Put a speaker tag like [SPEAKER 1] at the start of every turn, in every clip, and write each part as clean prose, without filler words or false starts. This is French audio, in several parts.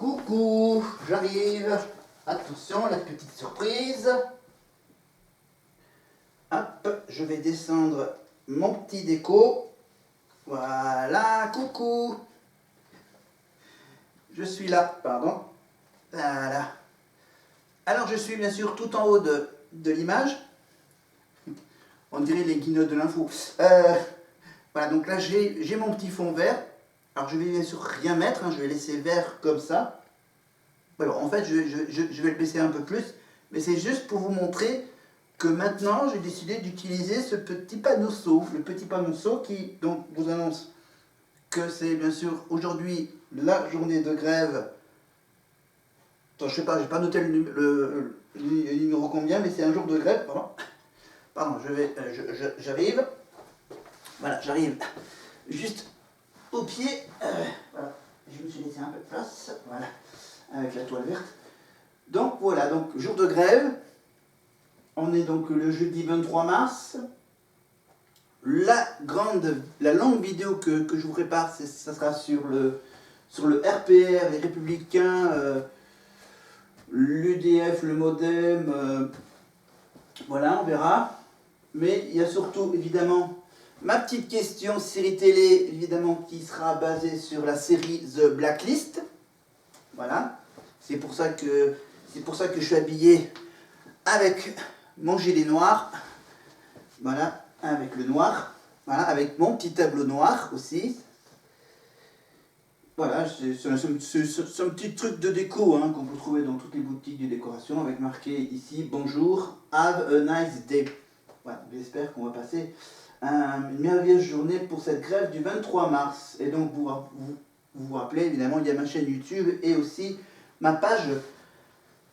[SPEAKER 1] Coucou, j'arrive. Attention, la petite surprise. Hop, je vais descendre mon petit déco. Voilà, coucou. Je suis là, pardon. Voilà. Alors, je suis bien sûr tout en haut de l'image. On dirait les guignols de l'info. Voilà, donc là, j'ai mon petit fond vert. Alors, je vais bien sûr rien mettre, hein, je vais laisser vert comme ça. Alors, en fait, je vais le baisser un peu plus, mais c'est juste pour vous montrer que maintenant, j'ai décidé d'utiliser ce petit panneau-seau. Le petit panneau-seau qui donc vous annonce que c'est bien sûr aujourd'hui la journée de grève. Attends, je sais pas, j'ai pas noté le numéro combien, mais c'est un jour de grève. Pardon, j'arrive. Voilà, j'arrive juste au pied. Voilà, je me suis laissé un peu de place. Voilà, avec la toile verte. Donc voilà, donc jour de grève. On est donc le jeudi 23 mars. La longue vidéo que je vous prépare, ça sera sur le RPR, les Républicains, l'UDF, le Modem. Voilà, on verra. Mais il y a surtout, évidemment, ma petite question série télé, évidemment, qui sera basée sur la série The Blacklist. Voilà. C'est pour ça que je suis habillé avec mon gilet noir. Voilà, avec le noir. Voilà, avec mon petit tableau noir aussi. Voilà, c'est un petit truc de déco hein, qu'on peut trouver dans toutes les boutiques de décoration avec marqué ici « Bonjour, have a nice day ». Voilà, j'espère qu'on va passer une merveilleuse journée pour cette grève du 23 mars. Et donc, vous rappelez, évidemment, il y a ma chaîne YouTube et aussi ma page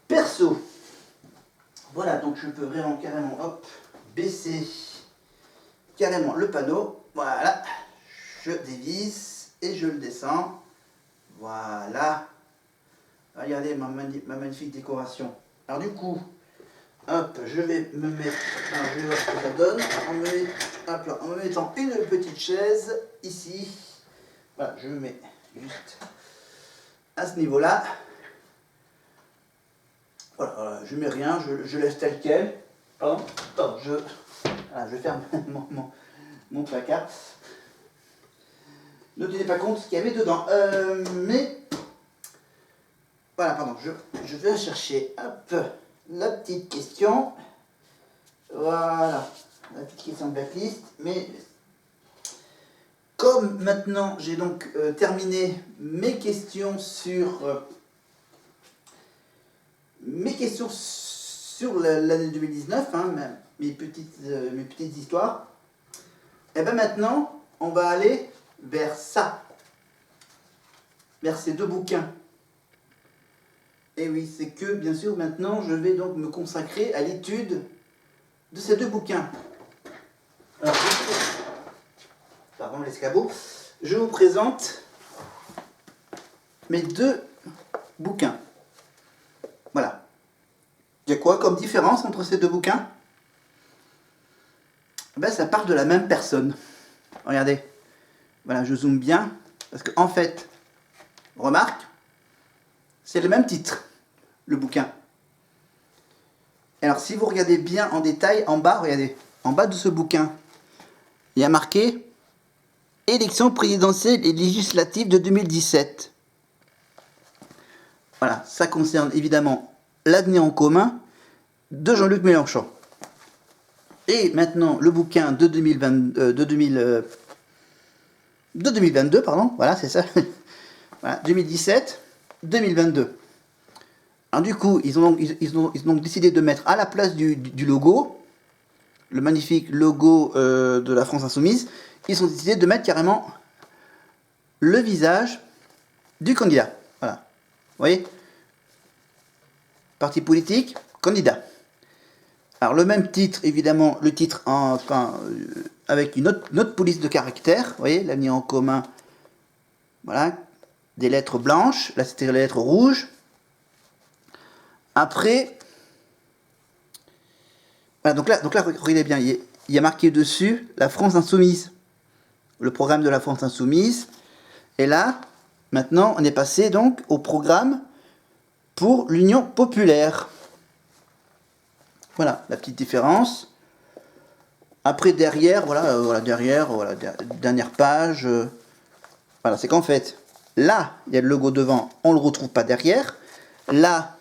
[SPEAKER 1] perso. Voilà, donc je peux vraiment carrément, hop, baisser carrément le panneau. Voilà, je dévisse et je le descends. Voilà. Regardez ma magnifique décoration. Alors du coup, hop, je vais me mettre, alors je vais voir ce que ça donne, en me mettant une petite chaise ici. Voilà, je me mets juste à ce niveau-là. Voilà, je mets rien, je laisse tel quel. Pardon, attends, je ferme mon placard. Ne tenez pas compte ce qu'il y avait dedans. Mais, voilà, pardon, je vais chercher, hop, la petite question. Voilà, la petite question de blacklist. Mais, comme maintenant j'ai donc terminé mes questions sur l'année 2019, hein, mes petites histoires, et bien maintenant, on va aller vers ça, vers ces deux bouquins. Et oui, c'est que, bien sûr, maintenant, je vais donc me consacrer à l'étude de ces deux bouquins. Alors, pardon, l'escabeau. Je vous présente mes deux bouquins. Voilà. Il y a quoi comme différence entre ces deux bouquins? Ben, ça parle de la même personne. Regardez. Voilà, je zoome bien. Parce que, en fait, remarque, c'est le même titre, le bouquin. Alors, si vous regardez bien en détail, en bas, regardez, en bas de ce bouquin, il y a marqué « Élections présidentielles et législatives de 2017 ». Voilà, ça concerne évidemment l'avenir en commun de Jean-Luc Mélenchon. Et maintenant, le bouquin de 2022, pardon, voilà, c'est ça. Voilà, 2017, 2022. Alors du coup, ils ont donc décidé de mettre à la place du logo, le magnifique logo de la France Insoumise, ils ont décidé de mettre carrément le visage du candidat. Voilà. Vous voyez? Parti politique, candidat. Alors le même titre, évidemment, le titre avec une autre police de caractère, vous voyez, l'avenir en commun, voilà, des lettres blanches, là c'était les lettres rouges. Après, voilà, donc là, regardez bien, il y a marqué dessus la France Insoumise, le programme de la France Insoumise, et là, Maintenant, on est passé donc au programme pour l'Union populaire. Voilà, la petite différence. Après, derrière, dernière page. Voilà, c'est qu'en fait, là, il y a le logo devant, on ne le retrouve pas derrière. Là,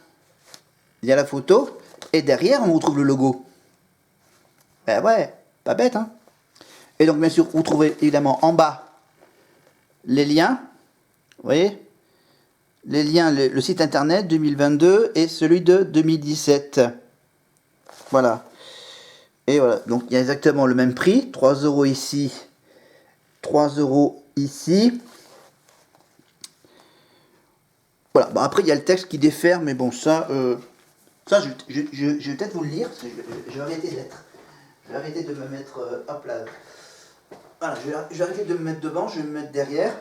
[SPEAKER 1] il y a la photo, et derrière, on retrouve le logo. Ben ouais, pas bête, hein. Et donc, bien sûr, vous trouvez évidemment en bas les liens. Vous voyez, les liens, le site internet 2022 et celui de 2017. Voilà. Et voilà, donc il y a exactement le même prix, 3 € ici, 3 € ici. Voilà, bon, après il y a le texte qui diffère, mais bon, ça je vais peut-être vous le lire, parce que je vais arrêter d'être. Je vais arrêter de me mettre, hop là. Voilà, je vais arrêter de me mettre devant, je vais me mettre derrière.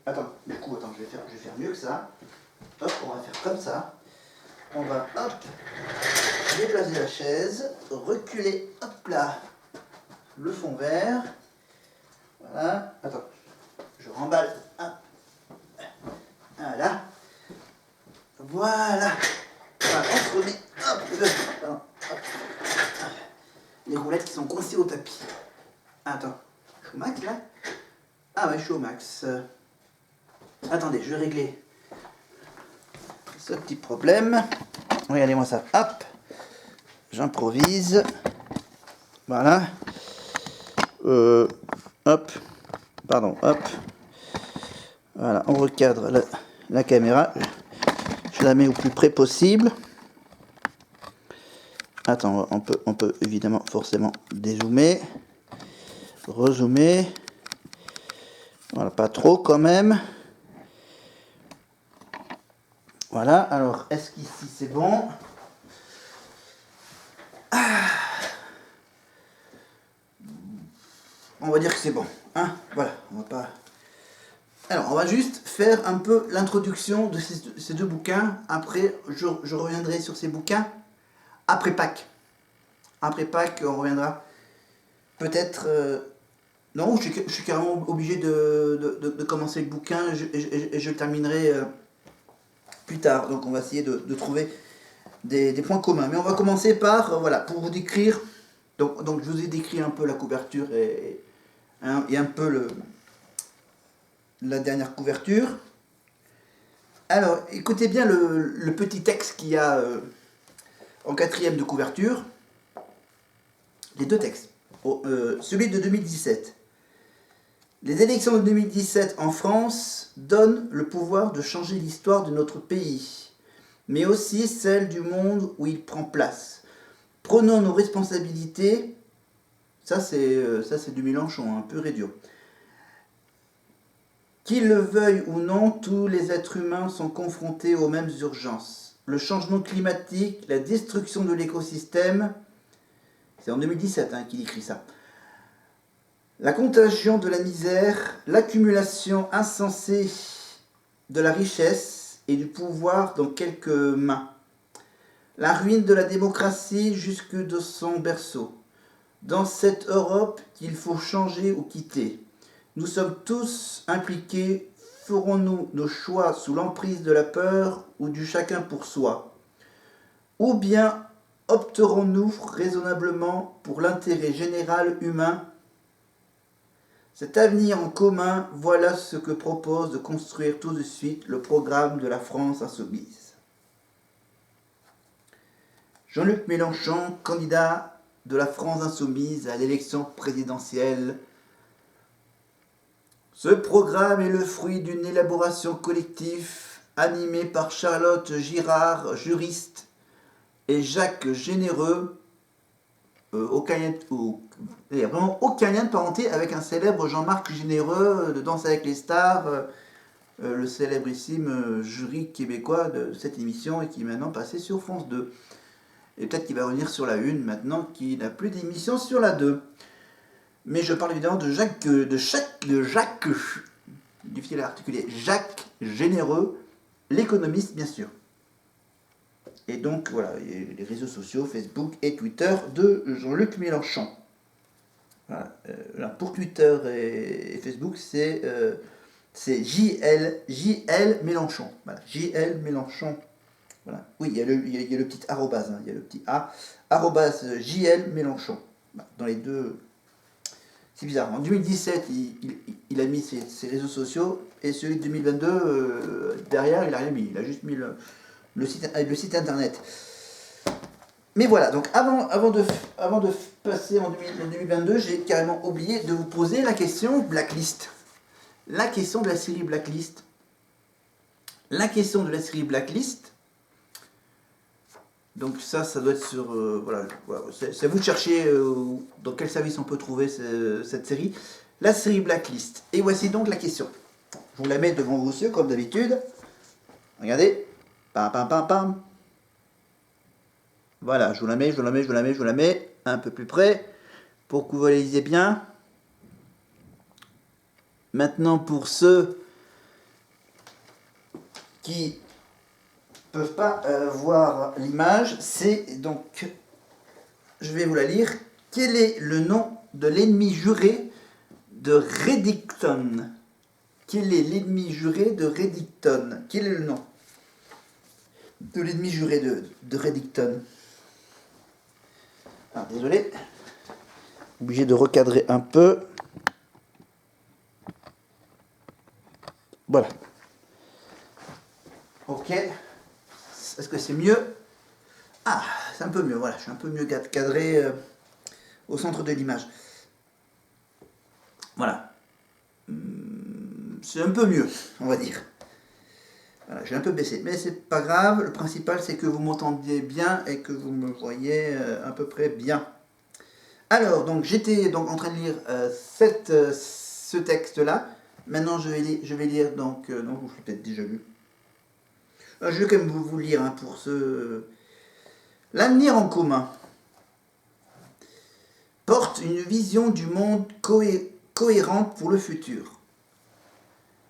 [SPEAKER 1] Attends, je vais faire mieux que ça. Hop, on va faire comme ça. On va, hop, déplacer la chaise, reculer, hop là, le fond vert. Voilà, attends, je remballe. Hop. Voilà. Voilà. Voilà, on se remet. Hop, hop. Les roulettes qui sont coincées au tapis. Attends, je suis au max là? Ah ouais, je suis au max. Attendez, je vais régler ce petit problème. Regardez-moi ça. Hop. J'improvise. Voilà. Hop. Pardon, hop. Voilà, on recadre la caméra. Je la mets au plus près possible. Attends, on peut évidemment forcément dézoomer. Rezoomer. Voilà, pas trop quand même. Voilà, alors est-ce qu'ici c'est bon? On va dire que c'est bon. Hein, voilà, on va pas... Alors, on va juste faire un peu l'introduction de ces deux bouquins. Après, je reviendrai sur ces bouquins après Pâques. Après Pâques, on reviendra. Peut-être... non, je suis carrément obligé de commencer le bouquin et je le terminerai plus tard. Donc, on va essayer de trouver des points communs. Mais on va commencer par, voilà, pour vous décrire. Donc, je vous ai décrit un peu la couverture et un peu la dernière couverture. Alors, écoutez bien le petit texte qu'il y a en quatrième de couverture. Les deux textes. Celui de 2017. Les élections de 2017 en France donnent le pouvoir de changer l'histoire de notre pays, mais aussi celle du monde où il prend place. Prenons nos responsabilités. Ça c'est du Mélenchon, un peu dur. Qu'ils le veuillent ou non, tous les êtres humains sont confrontés aux mêmes urgences. Le changement climatique, la destruction de l'écosystème, c'est en 2017 qu'il écrit ça. La contagion de la misère, l'accumulation insensée de la richesse et du pouvoir dans quelques mains. La ruine de la démocratie jusque de son berceau. Dans cette Europe qu'il faut changer ou quitter. Nous sommes tous impliqués. Ferons-nous nos choix sous l'emprise de la peur ou du chacun pour soi? Ou bien opterons-nous raisonnablement pour l'intérêt général humain? Cet avenir en commun, voilà ce que propose de construire tout de suite le programme de la France insoumise. Jean-Luc Mélenchon, candidat de la France insoumise à l'élection présidentielle. Ce programme est le fruit d'une élaboration collective animée par Charlotte Girard, juriste, et Jacques Généreux. Il n'y a vraiment aucun lien de parenté avec un célèbre Jean-Marc Généreux de Danse avec les stars, le célébrissime jury québécois de cette émission et qui est maintenant passé sur France 2. Et peut-être qu'il va revenir sur la 1 maintenant qu'il n'a plus d'émission sur la 2. Mais je parle évidemment de Jacques, difficile à articuler, Jacques Généreux, l'économiste bien sûr. Et donc voilà, les réseaux sociaux, Facebook et Twitter de Jean-Luc Mélenchon. Voilà. Pour Twitter et Facebook, c'est C'est JL Mélenchon. Voilà, JL Mélenchon. Voilà. Oui, il y a le petit arrobase, hein, il y a le petit A, arrobase JL Mélenchon. Voilà, dans les deux. C'est bizarre. En 2017, il a mis ses réseaux sociaux, et celui de 2022, derrière, il n'a rien mis. Il a juste mis le site internet. Mais voilà, donc avant de passer en 2022, j'ai carrément oublié de vous poser la question Blacklist. La question de la série Blacklist. La question de la série Blacklist. Donc ça doit être sur... voilà, c'est à vous de chercher dans quel service on peut trouver cette série. La série Blacklist. Et voici donc la question. Je vous la mets devant vos yeux comme d'habitude. Regardez. Pam pam pam pam. Voilà, je vous la mets un peu plus près pour que vous la lisiez bien. Maintenant, pour ceux qui peuvent pas voir l'image, c'est donc, je vais vous la lire. Quel est le nom de l'ennemi juré de Reddington? Quel est l'ennemi juré de Reddington? Quel est le nom de l'ennemi juré de Reddington? Ah, désolé, obligé de recadrer un peu. Voilà. Ok. Est-ce que c'est mieux? Ah, c'est un peu mieux. Voilà, je suis un peu mieux cadré au centre de l'image. Voilà. C'est un peu mieux, on va dire. Voilà, j'ai un peu baissé, mais c'est pas grave. Le principal, c'est que vous m'entendiez bien et que vous me voyez à peu près bien. Alors, donc j'étais donc en train de lire ce texte-là. Maintenant, je vais lire donc non, vous l'avez peut-être déjà lu. Je vais quand même vous lire hein, pour ce. L'avenir en commun porte une vision du monde cohérente pour le futur.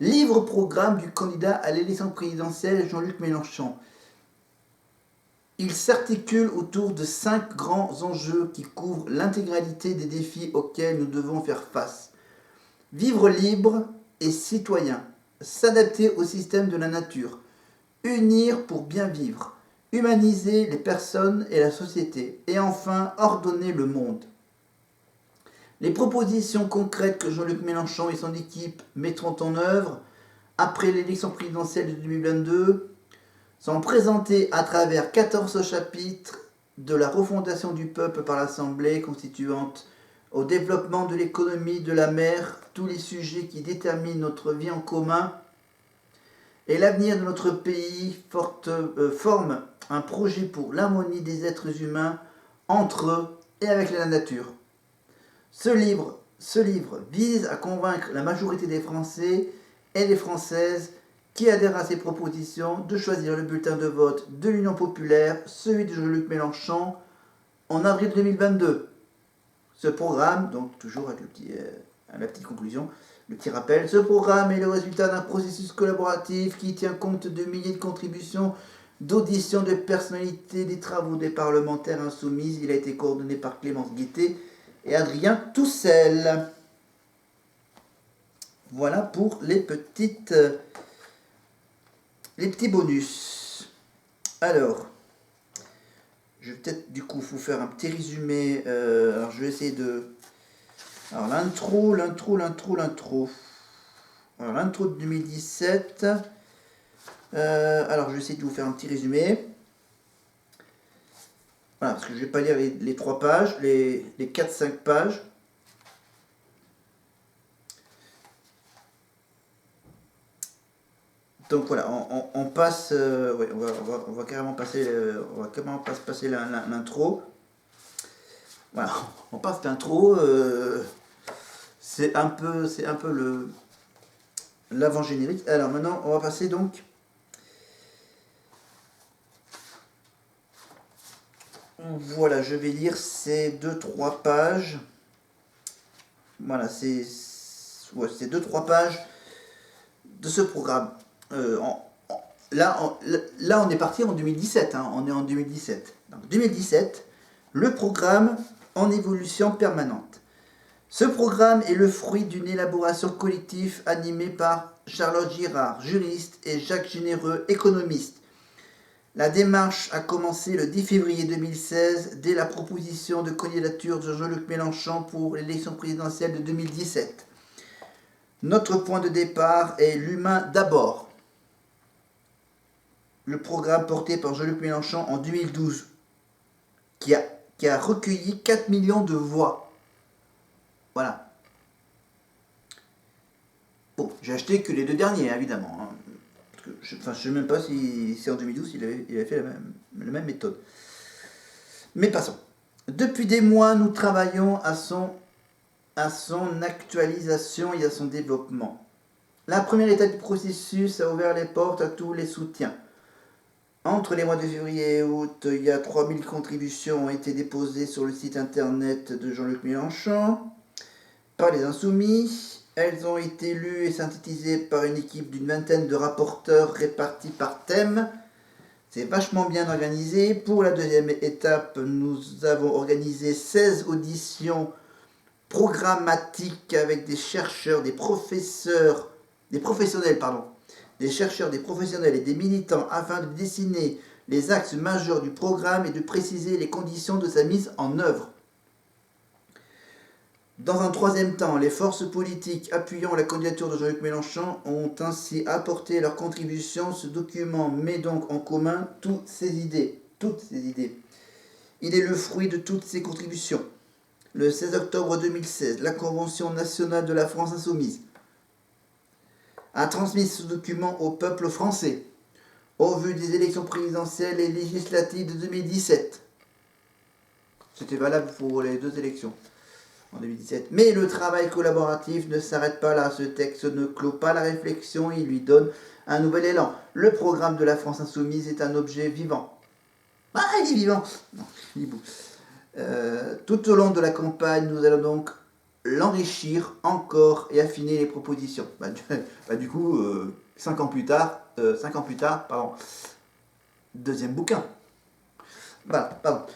[SPEAKER 1] Livre-programme du candidat à l'élection présidentielle Jean-Luc Mélenchon. Il s'articule autour de 5 grands enjeux qui couvrent l'intégralité des défis auxquels nous devons faire face. Vivre libre et citoyen, s'adapter au système de la nature, unir pour bien vivre, humaniser les personnes et la société, et enfin ordonner le monde. Les propositions concrètes que Jean-Luc Mélenchon et son équipe mettront en œuvre après l'élection présidentielle de 2022 sont présentées à travers 14 chapitres de la refondation du peuple par l'Assemblée constituante au développement de l'économie de la mer, tous les sujets qui déterminent notre vie en commun et l'avenir de notre pays forment un projet pour l'harmonie des êtres humains entre eux et avec la nature. Ce livre vise à convaincre la majorité des Français et des Françaises qui adhèrent à ces propositions de choisir le bulletin de vote de l'Union populaire, celui de Jean-Luc Mélenchon, en avril 2022. Ce programme, donc toujours avec la petite conclusion, le petit rappel, ce programme est le résultat d'un processus collaboratif qui tient compte de milliers de contributions, d'auditions de personnalités, des travaux des parlementaires insoumises. Il a été coordonné par Clémence Guettet et Adrien Toussel. Voilà pour les petits bonus. Alors, je vais peut-être du coup vous faire un petit résumé. Alors je vais essayer de... Alors l'intro. Alors l'intro de 2017. Alors je vais essayer de vous faire un petit résumé. Voilà, parce que je ne vais pas lire les 3 pages, les 4-5 pages. Donc voilà, on passe, ouais, on va carrément passer, l'intro. Voilà, on passe l'intro. C'est un peu l'avant générique. Alors maintenant, on va passer donc. Voilà, je vais lire ces 2-3 pages. Voilà, c'est 2-3 pages de ce programme. Là, on est parti en 2017. Hein, on est en 2017. Donc 2017, le programme en évolution permanente. Ce programme est le fruit d'une élaboration collective animée par Charlotte Girard, juriste, et Jacques Généreux, économiste. La démarche a commencé le 10 février 2016, dès la proposition de candidature de Jean-Luc Mélenchon pour l'élection présidentielle de 2017. Notre point de départ est l'humain d'abord. Le programme porté par Jean-Luc Mélenchon en 2012, qui a recueilli 4 millions de voix. Voilà. Bon, j'ai acheté que les 2 derniers, évidemment. Hein. Je ne sais même pas si en 2012 il avait fait la même méthode. Mais passons. Depuis des mois, nous travaillons à son actualisation et à son développement. La première étape du processus a ouvert les portes à tous les soutiens. Entre les mois de février et août, il y a 3000 contributions ont été déposées sur le site internet de Jean-Luc Mélenchon par les Insoumis. Elles ont été lues et synthétisées par une équipe d'une vingtaine de rapporteurs répartis par thème. C'est vachement bien organisé. Pour la deuxième étape, nous avons organisé 16 auditions programmatiques avec des chercheurs, des professionnels, et des militants afin de dessiner les axes majeurs du programme et de préciser les conditions de sa mise en œuvre. Dans un troisième temps, les forces politiques appuyant la candidature de Jean-Luc Mélenchon ont ainsi apporté leur contribution. Ce document met donc en commun toutes ces idées. Il est le fruit de toutes ces contributions. Le 16 octobre 2016, la Convention nationale de la France insoumise a transmis ce document au peuple français, au vu des élections présidentielles et législatives de 2017. C'était valable pour les 2 élections en 2017. Mais le travail collaboratif ne s'arrête pas là. Ce texte ne clôt pas la réflexion, il lui donne un nouvel élan. Le programme de la France insoumise est un objet vivant. Ah, il est vivant. Non, il est beau. Tout au long de la campagne, nous allons donc l'enrichir encore et affiner les propositions. Du coup, 5 ans plus tard, deuxième bouquin. Voilà, pardon.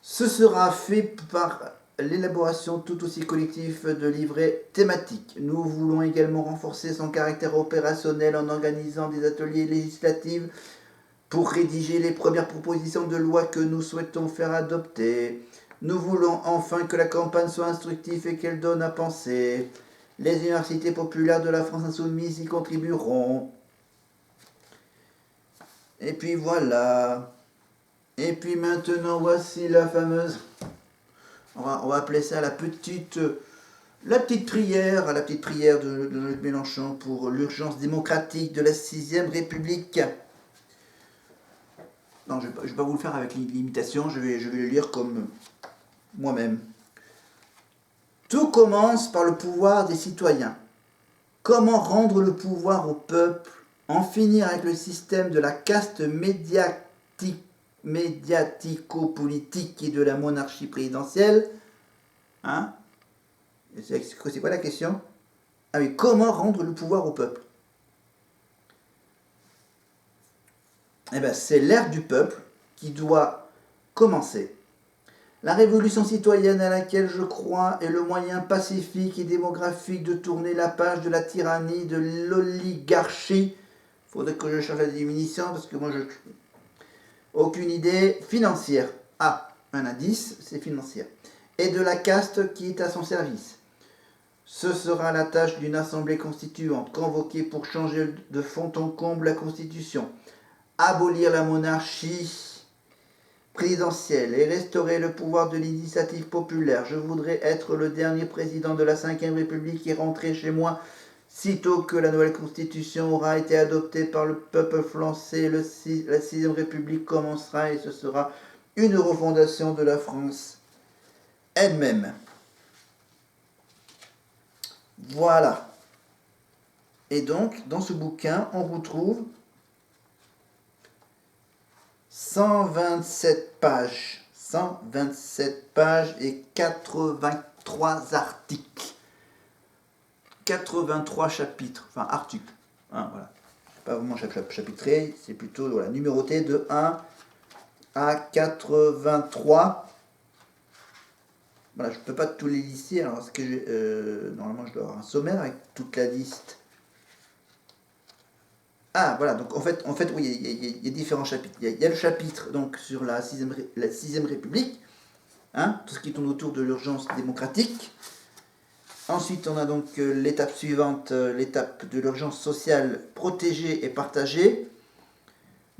[SPEAKER 1] Ce sera fait par l'élaboration tout aussi collective de livrets thématiques. Nous voulons également renforcer son caractère opérationnel en organisant des ateliers législatifs pour rédiger les premières propositions de loi que nous souhaitons faire adopter. Nous voulons enfin que la campagne soit instructive et qu'elle donne à penser. Les universités populaires de la France insoumise y contribueront. Et puis voilà. Et puis maintenant, voici la fameuse... On va appeler ça la petite prière de Jean-Luc Mélenchon pour l'urgence démocratique de la 6ème République. Non, je ne vais pas vous le faire avec l'imitation, je vais le lire comme moi-même. Tout commence par le pouvoir des citoyens. Comment rendre le pouvoir au peuple, en finir avec le système de la caste médiatico-politique et de la monarchie présidentielle. Hein? C'est quoi la question? Ah oui, comment rendre le pouvoir au peuple? Eh bien, c'est l'ère du peuple qui doit commencer. La révolution citoyenne à laquelle je crois est le moyen pacifique et démographique de tourner la page de la tyrannie, de l'oligarchie. Faudrait que je change la définition parce que moi je... Aucune idée. Financière. Ah, un indice, c'est financière. Et de la caste qui est à son service. Ce sera la tâche d'une assemblée constituante convoquée pour changer de fond en comble la Constitution, abolir la monarchie présidentielle et restaurer le pouvoir de l'initiative populaire. Je voudrais être le dernier président de la 5ème République et rentrer chez moi sitôt que la nouvelle Constitution aura été adoptée par le peuple français. La 6ème République commencera et ce sera une refondation de la France elle-même. Voilà. Et donc, dans ce bouquin, on retrouve 127 pages. 127 pages et 83 articles. 83 chapitres, enfin articles. Hein, voilà. C'est pas vraiment chapitré, c'est plutôt voilà, numéroté de 1 à 83 Voilà, je ne peux pas tous les lister. Alors, normalement, je dois avoir un sommaire avec toute la liste. Ah, voilà, donc en fait oui, il y a différents chapitres. Il y a le chapitre donc, sur la 6ème République, hein, tout ce qui tourne autour de l'urgence démocratique. Ensuite, on a donc l'étape suivante, l'étape de l'urgence sociale protégée et partagée.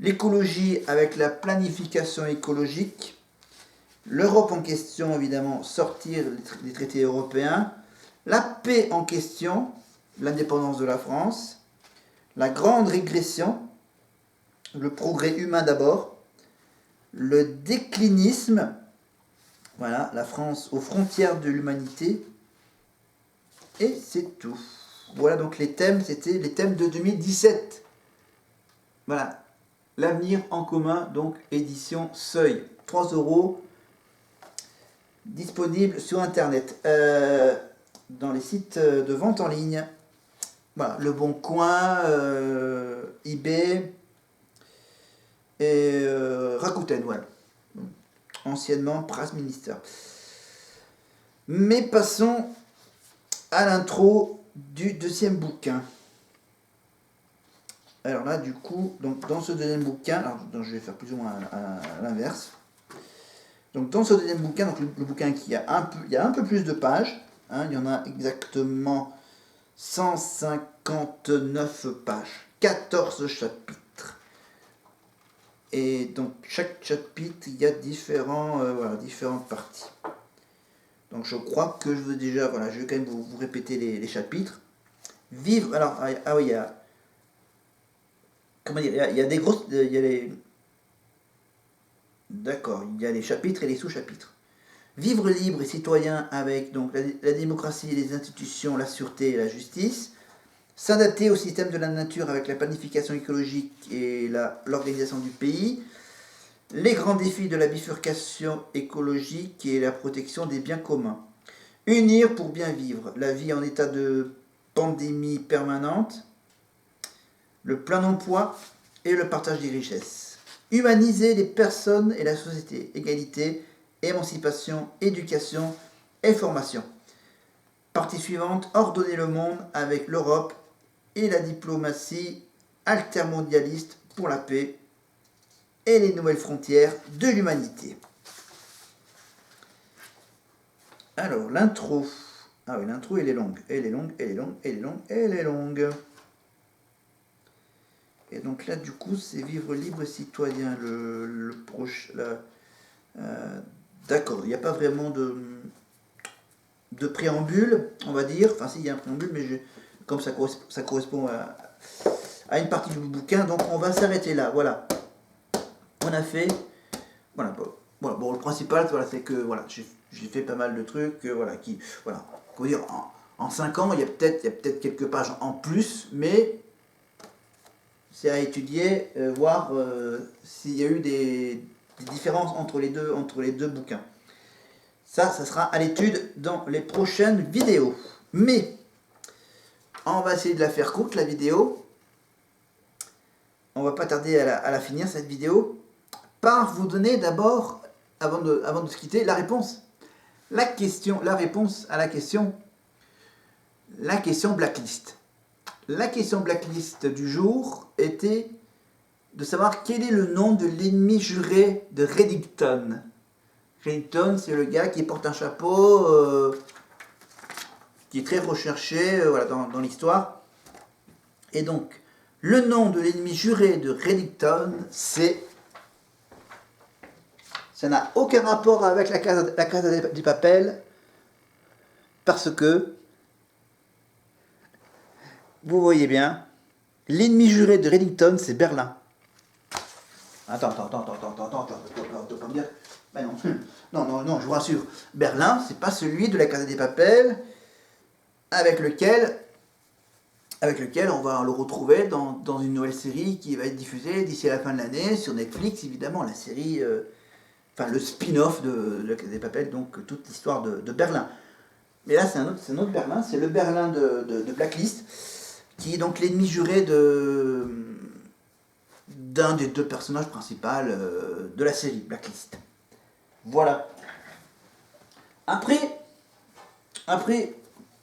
[SPEAKER 1] L'écologie avec la planification écologique. L'Europe en question, évidemment, sortir des traités européens. La paix en question, l'indépendance de la France. La grande régression, le progrès humain d'abord. Le déclinisme, voilà, la France aux frontières de l'humanité. Et c'est tout. Voilà donc les thèmes, c'était les thèmes de 2017. Voilà. L'avenir en commun, donc édition Seuil. 3 €, disponible sur internet. Dans les sites de vente en ligne. Voilà, Le Bon Coin, eBay et Rakuten, voilà. Anciennement Presse Minister. Mais passons à l'intro du deuxième bouquin. Alors là, du coup, donc dans ce deuxième bouquin, alors je vais faire plus ou moins à l'inverse. Donc dans ce deuxième bouquin, donc le bouquin il y a un peu plus de pages, hein, il y en a exactement 159 pages, 14 chapitres. Et donc chaque chapitre, il y a différentes parties. Donc je crois que je veux déjà, voilà, je vais quand même vous répéter les chapitres. Vivre, alors, ah oui, il y a, comment dire, il y a des grosses, il y a les, d'accord, il y a les chapitres et les sous-chapitres. Vivre libre et citoyen avec donc la démocratie, les institutions, la sûreté et la justice. S'adapter au système de la nature avec la planification écologique et l'organisation du pays. Les grands défis de la bifurcation écologique et la protection des biens communs. Unir pour bien vivre. La vie en état de pandémie permanente. Le plein emploi et le partage des richesses. Humaniser les personnes et la société. Égalité, émancipation, éducation et formation. Partie suivante, ordonner le monde avec l'Europe et la diplomatie altermondialiste pour la paix et les nouvelles frontières de l'humanité. Alors, l'intro. Ah oui, l'intro, elle est longue. Elle est longue. Et donc là, du coup, c'est Vivre libre et citoyen, le proche. D'accord, il n'y a pas vraiment de préambule, on va dire. Enfin, si, il y a un préambule, mais comme ça correspond à une partie du bouquin, donc on va s'arrêter là. Voilà. On a fait. Voilà. Bon, le principal, voilà, c'est que voilà, j'ai fait pas mal de trucs, voilà, comment dire, en 5 ans, il y a peut-être quelques pages en plus, mais c'est à étudier, voir s'il y a eu des différences entre les deux bouquins. Ça sera à l'étude dans les prochaines vidéos. Mais on va essayer de la faire courte, la vidéo. On va pas tarder à la finir, cette vidéo, par vous donner d'abord, avant de se quitter, la réponse. La réponse à la question blacklist. La question blacklist du jour était de savoir quel est le nom de l'ennemi juré de Reddington. Reddington, c'est le gars qui porte un chapeau, qui est très recherché voilà, dans l'histoire. Et donc, le nom de l'ennemi juré de Reddington, c'est... Ça n'a aucun rapport avec la Casa de Papel, parce que, vous voyez bien, l'ennemi juré de Reddington, c'est Berlin. Attends, tu vas pas me dire... Ben non, je vous rassure. Berlin, c'est pas celui de la Casa de Papel, avec lequel on va le retrouver dans une nouvelle série qui va être diffusée d'ici à la fin de l'année sur Netflix, évidemment, la série... le spin-off de la Casa de Papel, donc toute l'histoire de Berlin. Mais là, c'est un autre Berlin, c'est le Berlin de Blacklist, qui est donc l'ennemi juré d'un des deux personnages principaux de la série Blacklist. Voilà. Après, après,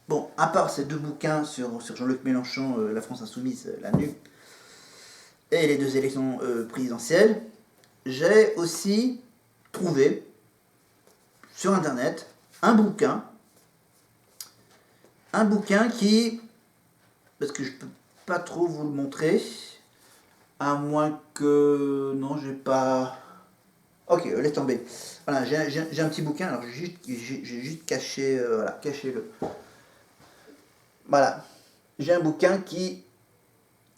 [SPEAKER 1] bon, à part ces deux bouquins sur Jean-Luc Mélenchon, la France Insoumise, la NUP, et les deux élections présidentielles, j'ai aussi trouvé sur Internet un bouquin qui, parce que je peux pas trop vous le montrer, à moins que, non, j'ai pas, ok, laisse tomber. Voilà, j'ai un petit bouquin, alors j'ai juste caché, voilà, caché-le. Voilà, j'ai un bouquin qui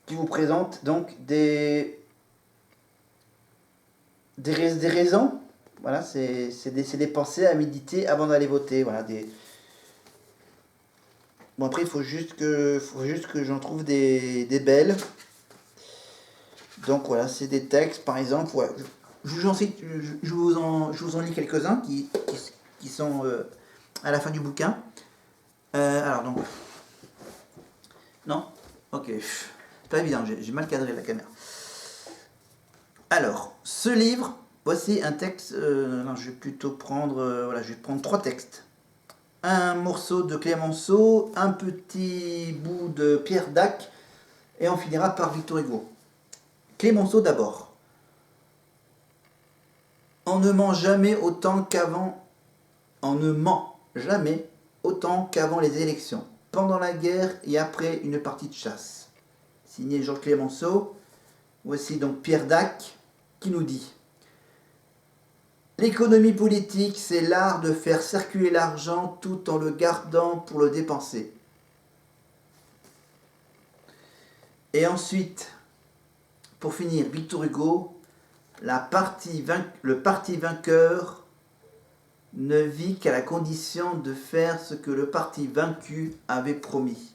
[SPEAKER 1] vous présente donc des raisons. Voilà, c'est des pensées à méditer avant d'aller voter. Voilà, bon, après, il faut juste que j'en trouve des belles. Donc voilà, c'est des textes, par exemple. Ouais, je vous en lis quelques-uns qui sont à la fin du bouquin. Alors donc, non, ok, c'est pas évident, j'ai mal cadré la caméra. Alors, ce livre, voici un texte. Non, je vais plutôt prendre, voilà, je vais prendre 3 textes. Un morceau de Clémenceau, un petit bout de Pierre Dac, et on finira par Victor Hugo. Clémenceau d'abord. On ne ment jamais autant qu'avant. On ne ment jamais autant qu'avant les élections, pendant la guerre et après une partie de chasse. Signé Georges Clémenceau. Voici donc Pierre Dac qui nous dit: l'économie politique, c'est l'art de faire circuler l'argent tout en le gardant pour le dépenser. Et ensuite, pour finir, Victor Hugo, le parti vainqueur ne vit qu'à la condition de faire ce que le parti vaincu avait promis.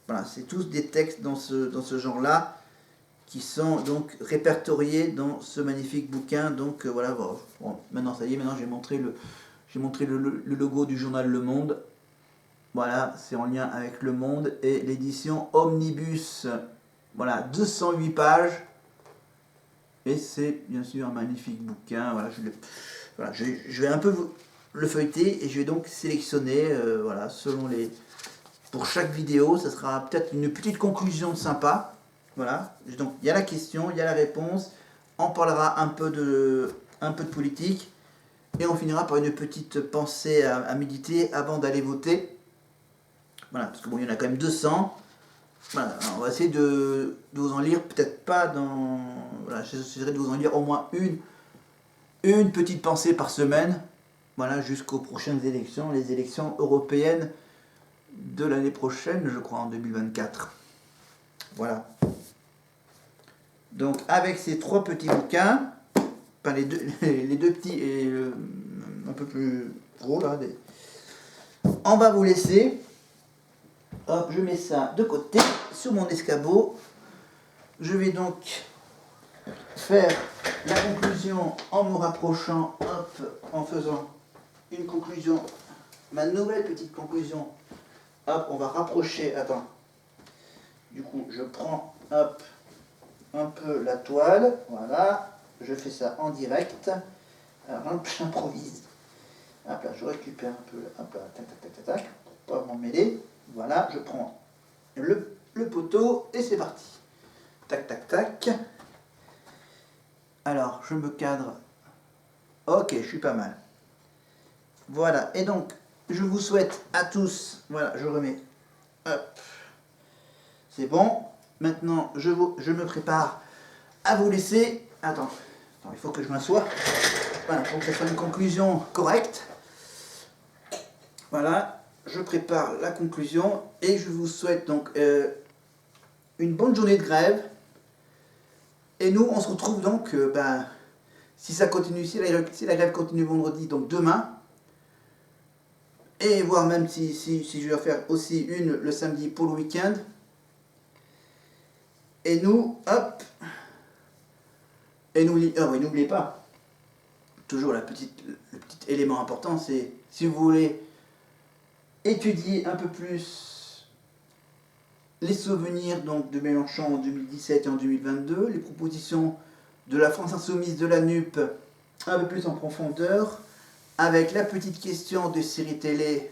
[SPEAKER 1] Voilà, c'est tous des textes dans ce genre-là qui sont donc répertoriés dans ce magnifique bouquin. Donc voilà, bon, maintenant ça y est, maintenant j'ai montré le logo du journal Le Monde. Voilà, c'est en lien avec Le Monde et l'édition Omnibus. Voilà, 208 pages. Et c'est bien sûr un magnifique bouquin. Voilà, je vais un peu le feuilleter et je vais donc sélectionner, voilà, selon les... Pour chaque vidéo, ça sera peut-être une petite conclusion sympa. Voilà, donc il y a la question, il y a la réponse. On parlera un peu de politique. Et on finira par une petite pensée à méditer avant d'aller voter. Voilà, parce que bon, il y en a quand même 200. Voilà, alors on va essayer de vous en lire, peut-être pas dans... Voilà, j'essaierai de vous en lire au moins une petite pensée par semaine. Voilà, jusqu'aux prochaines élections, les élections européennes de l'année prochaine, je crois, en 2024. Voilà. Donc, avec ces 3 petits bouquins, enfin les deux petits et un peu plus gros, là, on va vous laisser. Hop, je mets ça de côté sur mon escabeau. Je vais donc faire la conclusion en me rapprochant, hop, en faisant une conclusion, ma nouvelle petite conclusion. Hop, on va rapprocher, attends. Du coup, je prends, hop, un peu la toile, voilà. Je fais ça en direct. Alors, hop, j'improvise. Hop là, je récupère un peu, hop là, tac, tac, tac, tac, tac, pour pas m'en mêler. Voilà, je prends le poteau et c'est parti. Tac, tac, tac. Alors, je me cadre. Ok, je suis pas mal. Voilà, et donc, je vous souhaite à tous, voilà, je remets. Hop. C'est bon. Maintenant, je me prépare à vous laisser. Attends, il faut que je m'assoie. Voilà, pour que ça soit une conclusion correcte. Voilà. Je prépare la conclusion et je vous souhaite donc une bonne journée de grève. Et nous, on se retrouve donc, si ça continue, si la grève continue vendredi, donc demain, et voire même si je vais faire aussi une le samedi pour le week-end. Et nous, hop, et n'oubliez pas, toujours le petit élément important, c'est si vous voulez étudier un peu plus les souvenirs donc, de Mélenchon en 2017 et en 2022, les propositions de la France Insoumise, de la NUP, un peu plus en profondeur, avec la petite question de séries télé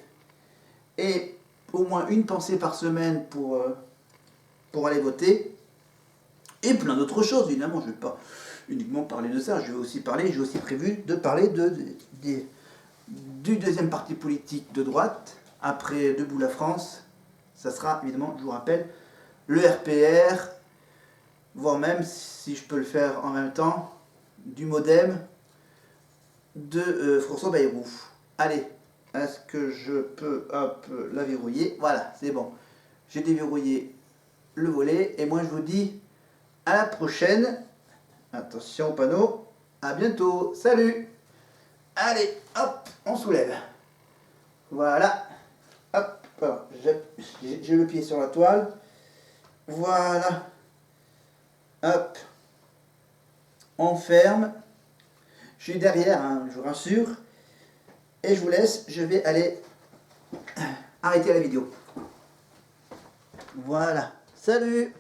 [SPEAKER 1] et au moins une pensée par semaine pour aller voter. Et plein d'autres choses, évidemment. Je ne vais pas uniquement parler de ça. J'ai aussi prévu de parler du deuxième parti politique de droite, après Debout la France. Ça sera, évidemment, je vous rappelle, le RPR, voire même, si je peux le faire en même temps, du MoDem de François Bayrou. Allez, est-ce que je peux, hop, la verrouiller? Voilà, c'est bon. J'ai déverrouillé le volet, et moi je vous dis à la prochaine. Attention au panneau. À bientôt. Salut. Allez, hop, on soulève. Voilà. Hop, voilà. J'ai le pied sur la toile. Voilà. Hop. On ferme. Je suis derrière, hein, je vous rassure. Et je vous laisse. Je vais aller arrêter la vidéo. Voilà. Salut.